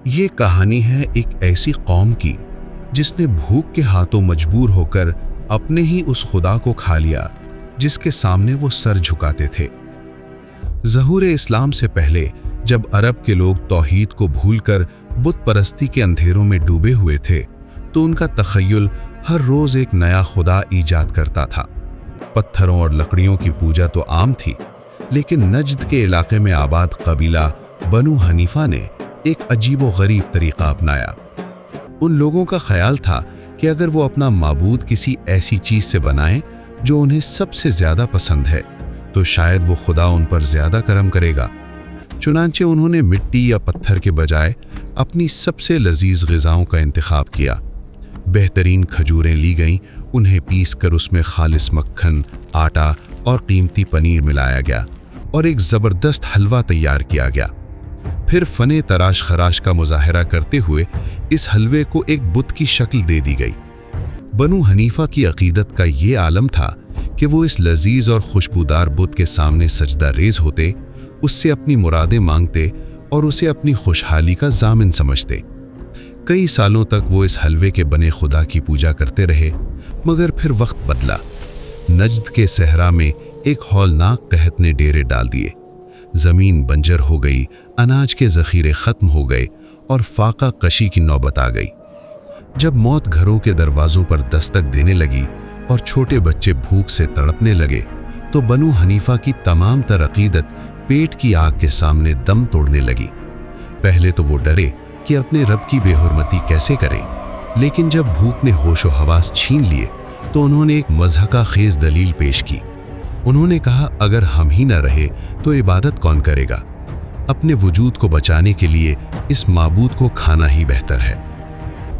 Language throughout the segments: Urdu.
یہ کہانی ہے ایک ایسی قوم کی جس نے بھوک کے ہاتھوں مجبور ہو کر اپنے ہی اس خدا کو کھا لیا جس کے سامنے وہ سر جھکاتے تھے۔ ظہور اسلام سے پہلے جب عرب کے لوگ توحید کو بھول کر بت پرستی کے اندھیروں میں ڈوبے ہوئے تھے تو ان کا تخیل ہر روز ایک نیا خدا ایجاد کرتا تھا۔ پتھروں اور لکڑیوں کی پوجا تو عام تھی، لیکن نجد کے علاقے میں آباد قبیلہ بنو حنیفہ نے ایک عجیب و غریب طریقہ اپنایا۔ ان لوگوں کا خیال تھا کہ اگر وہ اپنا معبود کسی ایسی چیز سے بنائیں جو انہیں سب سے زیادہ پسند ہے تو شاید وہ خدا ان پر زیادہ کرم کرے گا۔ چنانچہ انہوں نے مٹی یا پتھر کے بجائے اپنی سب سے لذیذ غذاؤں کا انتخاب کیا۔ بہترین کھجوریں لی گئیں، انہیں پیس کر اس میں خالص مکھن، آٹا اور قیمتی پنیر ملایا گیا اور ایک زبردست حلوہ تیار کیا گیا۔ پھر فن تراش خراش کا مظاہرہ کرتے ہوئے اس حلوے کو ایک بت کی شکل دے دی گئی۔ بنو حنیفہ کی عقیدت کا یہ عالم تھا کہ وہ اس لذیذ اور خوشبودار بت کے سامنے سجدہ ریز ہوتے، اس سے اپنی مرادیں مانگتے اور اسے اپنی خوشحالی کا ضامن سمجھتے۔ کئی سالوں تک وہ اس حلوے کے بنے خدا کی پوجا کرتے رہے، مگر پھر وقت بدلا۔ نجد کے صحرا میں ایک ہولناک قحط نے ڈیرے ڈال دیے۔ زمین بنجر ہو گئی، اناج کے ذخیرے ختم ہو گئے اور فاقہ کشی کی نوبت آ گئی۔ جب موت گھروں کے دروازوں پر دستک دینے لگی اور چھوٹے بچے بھوک سے تڑپنے لگے تو بنو حنیفہ کی تمام تر عقیدت پیٹ کی آگ کے سامنے دم توڑنے لگی۔ پہلے تو وہ ڈرے کہ اپنے رب کی بے حرمتی کیسے کریں، لیکن جب بھوک نے ہوش و حواس چھین لیے تو انہوں نے ایک مضحکہ خیز دلیل پیش کی۔ انہوں نے کہا اگر ہم ہی نہ رہے تو عبادت کون کرے گا؟ اپنے وجود کو بچانے کے لیے اس معبود کو کھانا ہی بہتر ہے۔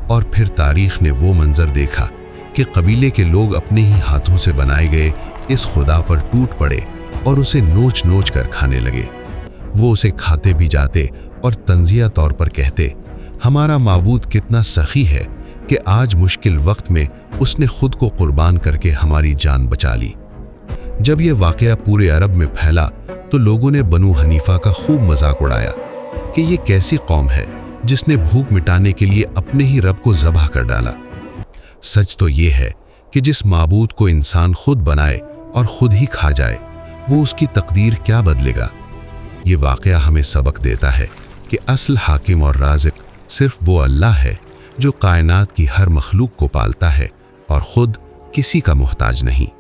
اور پھر تاریخ نے وہ منظر دیکھا کہ قبیلے کے لوگ اپنے ہی ہاتھوں سے بنائے گئے اس خدا پر ٹوٹ پڑے اور اسے نوچ نوچ کر کھانے لگے۔ وہ اسے کھاتے بھی جاتے اور طنزیہ طور پر کہتے، ہمارا معبود کتنا سخی ہے کہ آج مشکل وقت میں اس نے خود کو قربان کر کے ہماری جان بچا لی۔ جب یہ واقعہ پورے عرب میں پھیلا تو لوگوں نے بنو حنیفہ کا خوب مذاق اڑایا کہ یہ کیسی قوم ہے جس نے بھوک مٹانے کے لیے اپنے ہی رب کو ذبح کر ڈالا۔ سچ تو یہ ہے کہ جس معبود کو انسان خود بنائے اور خود ہی کھا جائے، وہ اس کی تقدیر کیا بدلے گا۔ یہ واقعہ ہمیں سبق دیتا ہے کہ اصل حاکم اور رازق صرف وہ اللہ ہے جو کائنات کی ہر مخلوق کو پالتا ہے اور خود کسی کا محتاج نہیں۔